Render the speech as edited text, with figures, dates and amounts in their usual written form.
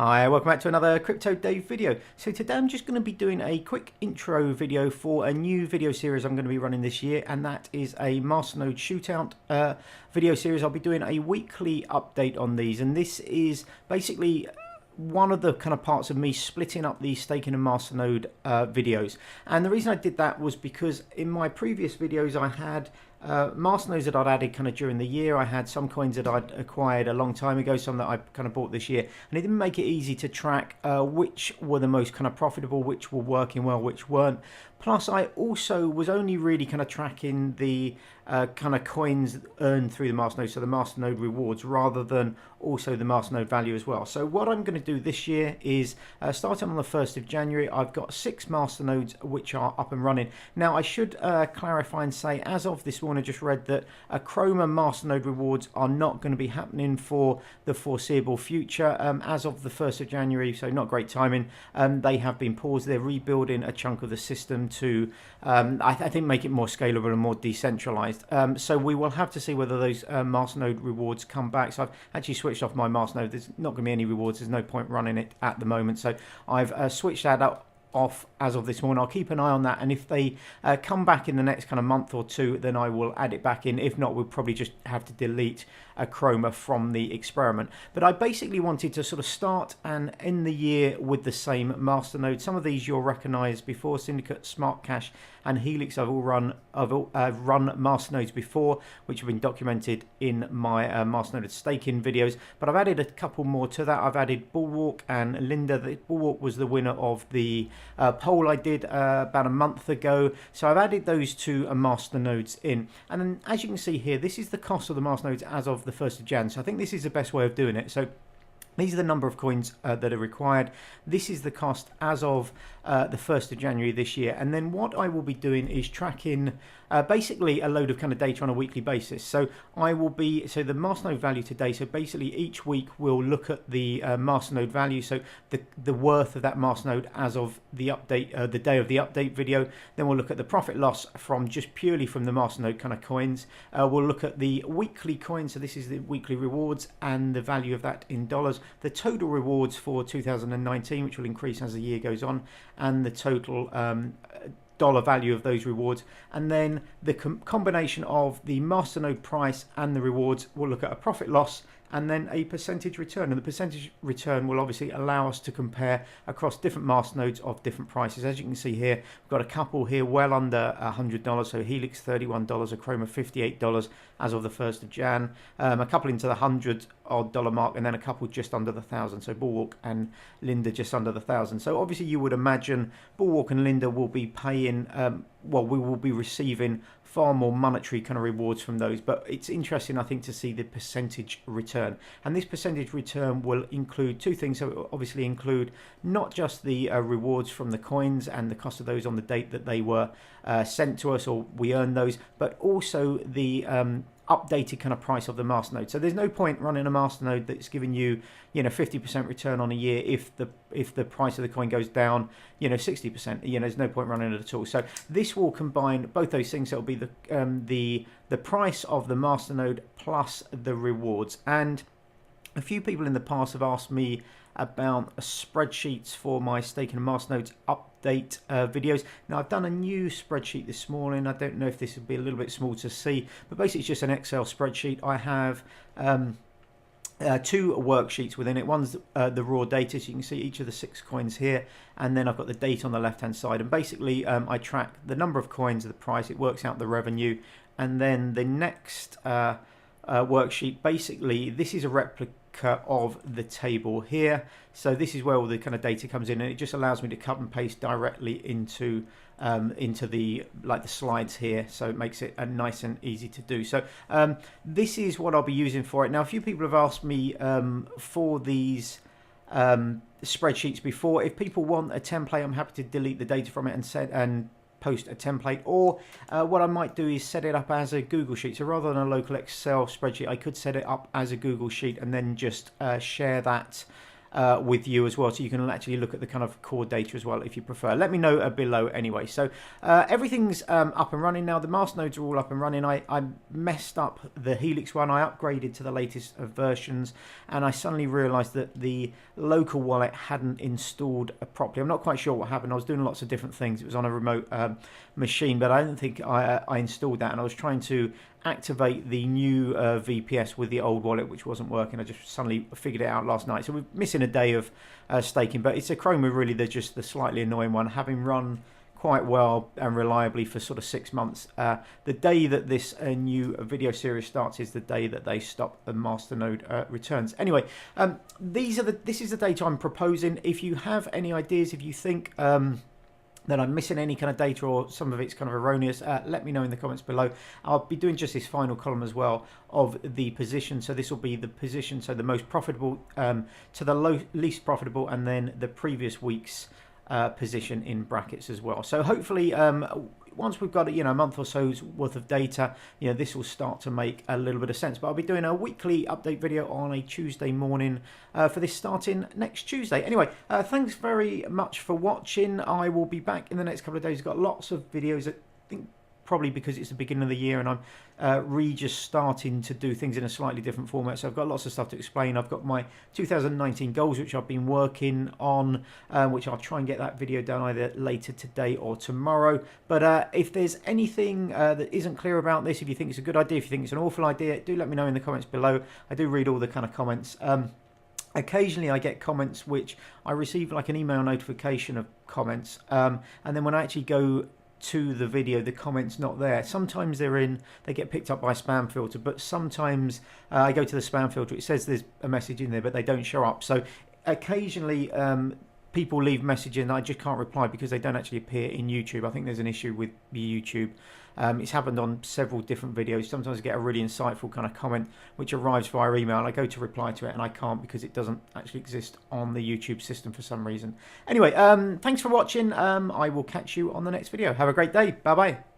Hi, welcome back to another Crypto Dave video. So today I'm just going to be doing a quick intro video for a new video series I'm going to be running this year, and that is a Masternode Shootout video series. I'll be doing a weekly update on these, and this is basically one of the kind of parts of me splitting up the staking and Masternode videos. And the reason I did that was because in my previous videos I had Masternodes that I'd added kind of during the year. I had some coins that I'd acquired a long time ago, some that I kind of bought this year, and it didn't make it easy to track which were the most kind of profitable, which were working well, which weren't. Plus, I also was only really kind of tracking the kind of coins earned through the Masternode, so the Masternode rewards, rather than also the Masternode value as well. So what I'm going to do this year is, starting on the 1st of January, I've got 6 Masternodes which are up and running. Now, I should clarify and say, as of this morning, I just read that Chroma Masternode rewards are not going to be happening for the foreseeable future. As of the 1st of January, so not great timing, they have been paused. They're rebuilding a chunk of the system to, I think, make it more scalable and more decentralized. So we will have to see whether those Masternode rewards come back. So I've actually switched off my Masternode. There's not going to be any rewards. There's no point running it at the moment. So I've switched that off as of this morning. I'll keep an eye on that, and if they come back in the next kind of month or two, then I will add it back in. If not, we'll probably just have to delete Chroma from the experiment. But I basically wanted to sort of start and end the year with the same Masternode. Some of these you'll recognize before: Syndicate, Smart Cash, and Helix. I've run Masternodes before, which have been documented in my Masternode staking videos, but I've added a couple more to that. I've added Bulwark and Linda. Bulwark was the winner of the poll I did about a month ago, so I've added those two Masternodes in. And then, as you can see here, this is the cost of the Masternodes as of the 1st of Jan. So I think this is the best way of doing it. So these are the number of coins that are required. This is the cost as of the 1st of January this year. And then what I will be doing is tracking basically a load of kind of data on a weekly basis. So I will be, so the Masternode value today, so basically each week we'll look at the Masternode value, so the worth of that Masternode as of the update, the day of the update video. Then we'll look at the profit loss from just purely from the Masternode kind of coins. We'll look at the weekly coins, so this is the weekly rewards and the value of that in dollars. The total rewards for 2019, which will increase as the year goes on, and the total dollar value of those rewards, and then the combination of the Masternode price and the rewards. We'll look at a profit loss and then a percentage return, and the percentage return will obviously allow us to compare across different Masternodes of different prices. As you can see here, we've got a couple here well under $100, so Helix $31, a Chroma $58 as of the 1st of Jan, a couple into the $100-odd mark, and then a couple just under the 1,000, so Bulwark and Linda just under the 1,000. So obviously you would imagine Bulwark and Linda will be paying, well, we will be receiving far more monetary kind of rewards from those, but it's interesting, I think, to see the percentage return. And this percentage return will include two things. So it will obviously include not just the rewards from the coins and the cost of those on the date that they were sent to us or we earned those, but also the updated kind of price of the Masternode. So there's no point running a Masternode that's giving you, 50% return on a year if the price of the coin goes down, 60%. There's no point running it at all. So this will combine both those things. So it'll be the price of the Masternode plus the rewards. And a few people in the past have asked me about spreadsheets for my staking and Masternodes update videos. Now, I've done a new spreadsheet this morning. I don't know if this would be a little bit small to see, but basically it's just an Excel spreadsheet. I have two worksheets within it. One's the raw data, so you can see each of the 6 coins here, and then I've got the date on the left hand side, and basically I track the number of coins, the price, it works out the revenue. And then the next worksheet, basically this is a replica of the table here. So this is where all the kind of data comes in, and it just allows me to cut and paste directly into the slides here, so it makes it nice and easy to do. So this is what I'll be using for it. Now, a few people have asked me for these spreadsheets before. If people want a template, I'm happy to delete the data from it and post a template, or what I might do is set it up as a Google Sheet. So rather than a local Excel spreadsheet, I could set it up as a Google Sheet and then just share that with you as well, so you can actually look at the kind of core data as well if you prefer. Let me know below anyway. So everything's up and running now. The masternodes are all up and running. I messed up the Helix one. I upgraded to the latest versions, and I suddenly realized that the local wallet hadn't installed properly. I'm not quite sure what happened. I was doing lots of different things. It was on a remote machine, but I don't think I installed that, and I was trying to activate the new VPS with the old wallet, which wasn't working. I just suddenly figured it out last night. So we're missing a day of staking, but it's a Chroma really. They're just the slightly annoying one, having run quite well and reliably for sort of 6 months. The day that this new video series starts is the day that they stop the Masternode returns. Anyway, this is the data I'm proposing. If you have any ideas, if you think that I'm missing any kind of data or some of it's kind of erroneous, let me know in the comments below. I'll be doing just this final column as well of the position. So this will be the position, so the most profitable to the least profitable, and then the previous week's position in brackets as well. So hopefully once we've got a month or so's worth of data, this will start to make a little bit of sense. But I'll be doing a weekly update video on a Tuesday morning for this starting next Tuesday. Anyway, thanks very much for watching. I will be back in the next couple of days. I've got lots of videos. I think probably because it's the beginning of the year and I'm just starting to do things in a slightly different format, so I've got lots of stuff to explain. I've got my 2019 goals, which I've been working on, which I'll try and get that video done either later today or tomorrow. But if there's anything that isn't clear about this, if you think it's a good idea, if you think it's an awful idea, do let me know in the comments below. I do read all the kind of comments. Occasionally I get comments which I receive like an email notification of comments, and then when I actually go to the video, the comments not there. Sometimes they get picked up by spam filter, but sometimes I go to the spam filter, it says there's a message in there, but they don't show up. So occasionally people leave messages and I just can't reply because they don't actually appear in YouTube. I think there's an issue with YouTube. It's happened on several different videos. Sometimes I get a really insightful kind of comment which arrives via email and I go to reply to it and I can't because it doesn't actually exist on the YouTube system for some reason. Anyway, thanks for watching. I will catch you on the next video. Have a great day. Bye bye.